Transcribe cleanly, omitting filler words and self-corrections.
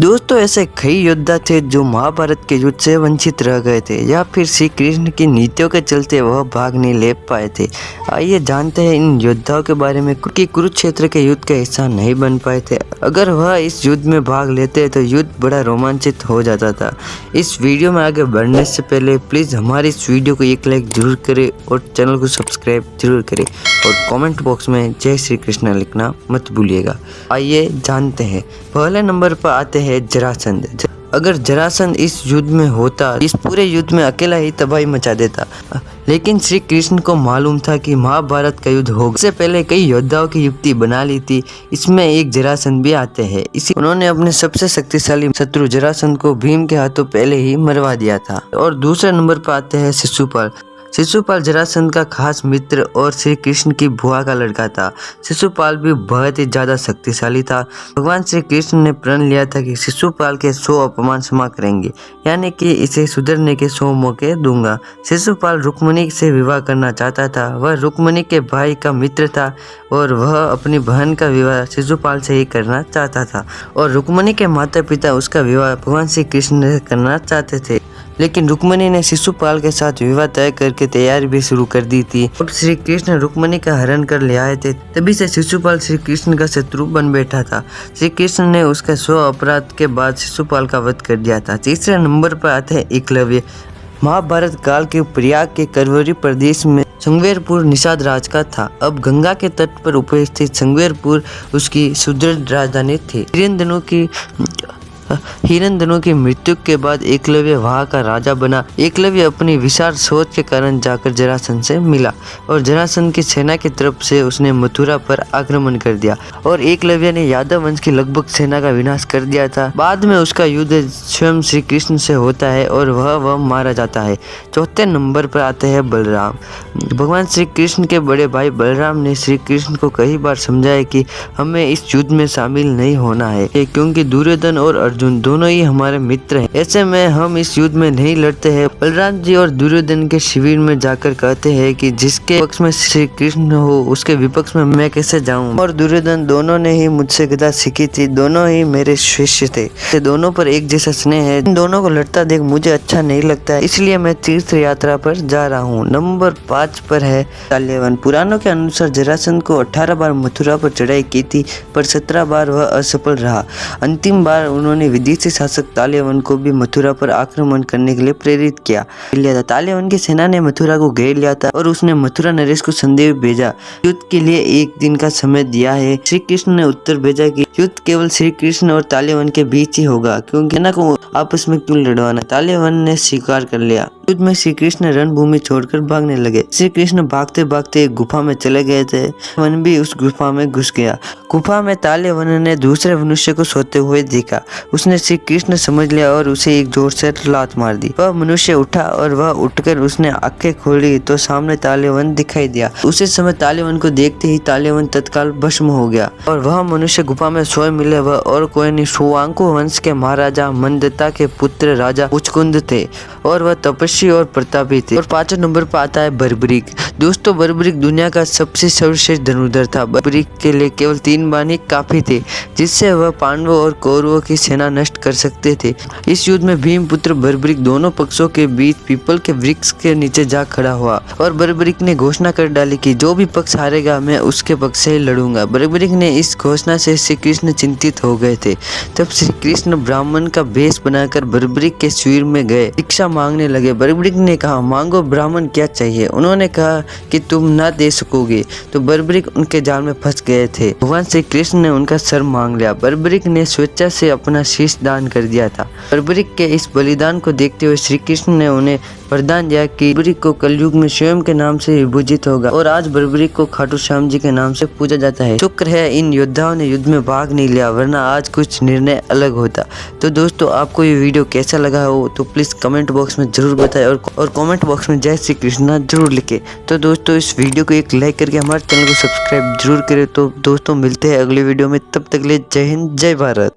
दोस्तों ऐसे कई योद्धा थे जो महाभारत के युद्ध से वंचित रह गए थे या फिर श्री कृष्ण की नीतियों के चलते वह भाग नहीं ले पाए थे। आइए जानते हैं इन योद्धाओं के बारे में कि कुरुक्षेत्र के युद्ध का हिस्सा नहीं बन पाए थे। अगर वह इस युद्ध में भाग लेते तो युद्ध बड़ा रोमांचित हो जाता था। इस वीडियो में आगे बढ़ने से पहले प्लीज़ हमारी इस वीडियो को एक लाइक जरूर करें और चैनल को सब्सक्राइब जरूर करें और कमेंट बॉक्स में जय श्री कृष्ण लिखना मत भूलिएगा। आइए जानते हैं। पहले नंबर पर आते हैं जरासंध। अगर जरासंध इस युद्ध में होता, इस पूरे युद्ध में अकेला ही तबाही मचा देता, लेकिन श्री कृष्ण को मालूम था कि महाभारत का युद्ध होगा। इससे पहले कई योद्धाओं की युक्ति बना ली थी, इसमें एक जरासंध भी आते हैं। इसी उन्होंने अपने सबसे शक्तिशाली शत्रु जरासंध को भीम के हाथों पहले ही मरवा दिया था। और दूसरे नंबर पर आते हैं शिशुपाल। शिशुपाल जरासंध का खास मित्र और श्री कृष्ण की बुआ का लड़का था। शिशुपाल भी बहुत ही ज्यादा शक्तिशाली था। भगवान श्री कृष्ण ने प्रण लिया था कि शिशुपाल के 100 अपमान क्षमा करेंगे, यानी कि इसे सुधरने के 100 मौके दूंगा। शिशुपाल रुक्मिणी से विवाह करना चाहता था। वह रुक्मिणी के भाई का मित्र था और वह अपनी बहन का विवाह शिशुपाल से ही करना चाहता था और रुक्मिणी के माता पिता उसका विवाह भगवान श्री कृष्ण से करना चाहते थे। लेकिन रुक्मिणी ने शिशुपाल के साथ विवाह तय करके तैयारी भी शुरू कर दी थी। अब श्री कृष्ण रुक्मिणी का हरण कर ले आए थे, तभी से शिशुपाल श्री कृष्ण का शत्रु बन बैठा था। श्री कृष्ण ने उसका 100 अपराध के बाद शिशुपाल का वध कर दिया था। तीसरे नंबर पर आते हैं एकलव्य। महाभारत काल के प्रयाग के करवरी प्रदेश में संगवेरपुर निषाद राज का था। अब गंगा के तट पर उपस्थित संगवेरपुर उसकी सुदृढ़ राजधानी थी। हिरण्यधनु की मृत्यु के बाद एकलव्य वहां का राजा बना। एकलव्य अपनी विशाल सोच के कारण जाकर जरासंध से मिला और जरासंध की सेना की तरफ से उसने मथुरा पर आक्रमण कर दिया और एकलव्य ने यादव वंश की लगभग सेना का विनाश कर दिया था। बाद में उसका युद्ध स्वयं श्री कृष्ण से होता है और वह मारा जाता है। चौथे नंबर पर आते हैं बलराम। भगवान श्री कृष्ण के बड़े भाई बलराम ने श्री कृष्ण को कई बार समझाया कि हमें इस युद्ध में शामिल नहीं होना है, क्योंकि दुर्योधन और अर्जुन दोनों ही हमारे मित्र हैं। ऐसे में हम इस युद्ध में नहीं लड़ते हैं। बलराम जी और दुर्योधन के शिविर में जाकर कहते हैं कि जिसके पक्ष में श्री कृष्ण हो उसके विपक्ष में मैं कैसे जाऊं। और दुर्योधन दोनों ने ही मुझसे गदा सीखी थी, दोनों ही मेरे शिष्य थे, दोनों पर एक जैसा स्नेह है। इन दोनों को लड़ता देख मुझे अच्छा नहीं लगता है, इसलिए मैं तीर्थ यात्रा पर जा रहा हूँ। नंबर 5 पर है ताल्यवन। पुराणों के अनुसार जरासंध को 18 बार मथुरा पर चढ़ाई की थी, पर 17 बार वह असफल रहा। अंतिम बार उन्होंने विदेशी शासक ताल्यवन को भी मथुरा पर आक्रमण करने के लिए प्रेरित किया था। ताल्यवन की सेना ने मथुरा को घेर लिया था और उसने मथुरा नरेश को संदेश भेजा, युद्ध के लिए 1 दिन का समय दिया है। श्री कृष्ण ने उत्तर भेजा कि युद्ध केवल श्री कृष्ण और ताल्यवन के बीच ही होगा, क्योंकि सेना को आपस में क्यों लड़वाना। ताल्यवन ने स्वीकार कर लिया। युद्ध में श्री कृष्ण रणभूमि छोड़कर भागने लगे। श्री कृष्ण भागते भागते एक गुफा में चले गए थे। वन भी उस गुफा में घुस गया। गुफा में ताल्यवन ने दूसरे मनुष्य को सोते हुए देखा। उसने श्री कृष्ण समझ लिया और उसे एक जोर से लात मार दी। वह मनुष्य उठा और वह उठकर उसने आंखें खोली तो सामने ताल्यवन दिखाई दिया। उसी समय ताल्यवन को देखते ही ताल्यवन तत्काल भस्म हो गया और वह मनुष्य गुफा में सोए मिले। वह और कोई नहीं, सुवांकु वंश के महाराजा मंदता के पुत्र राजा मुचकुंद थे और वह तपस्वी और प्रतापी थे। और 5 नंबर पर आता है बर्बरीक। दोस्तों बर्बरीक दुनिया का सबसे सर्वश्रेष्ठ धनुर्धर था। बर्बरीक के लिए केवल 3 बाण ही काफी थे, जिससे वह पांडवों और कौरवों की सेना नष्ट कर सकते थे। इस युद्ध में भीम पुत्र बर्बरीक दोनों पक्षों के बीच पीपल के वृक्ष के नीचे जा खड़ा हुआ और बर्बरीक ने घोषणा कर डाली कि जो भी पक्ष हारेगा मैं उसके पक्ष से ही लड़ूंगा। बर्बरीक ने इस घोषणा से श्री कृष्ण चिंतित हो गए थे। तब श्री कृष्ण ब्राह्मण का वेश बनाकर बर्बरीक के शिविर में गए, भिक्षा मांगने लगे। बर्बरीक ने कहा, मांगो ब्राह्मण, क्या चाहिए। उन्होंने कहा कि तुम ना दे सकोगे, तो बर्बरीक उनके जाल में फंस गए थे। भगवान श्री कृष्ण ने उनका सर मांग लिया। बर्बरीक ने स्वेच्छा से अपना शीश दान कर दिया था। बर्बरीक के इस बलिदान को देखते हुए श्री कृष्ण ने उन्हें वरदान दिया कि बर्बरीक को कलयुग में स्वयं के नाम से विभूषित होगा और आज बर्बरीक को खाटू श्याम जी के नाम से पूजा जाता है। शुक्र है इन योद्धाओं ने युद्ध में भाग नहीं लिया, वरना आज कुछ निर्णय अलग होता। तो दोस्तों आपको ये वीडियो कैसा लगा हो तो प्लीज कमेंट बॉक्स में जरूर बताएं और कमेंट बॉक्स में जय श्री कृष्णा जरूर लिखें। तो दोस्तों इस वीडियो को एक लाइक करके हमारे चैनल को सब्सक्राइब जरूर करें। तो दोस्तों मिलते हैं अगले वीडियो में, तब तक के लिए जय हिंद जय भारत।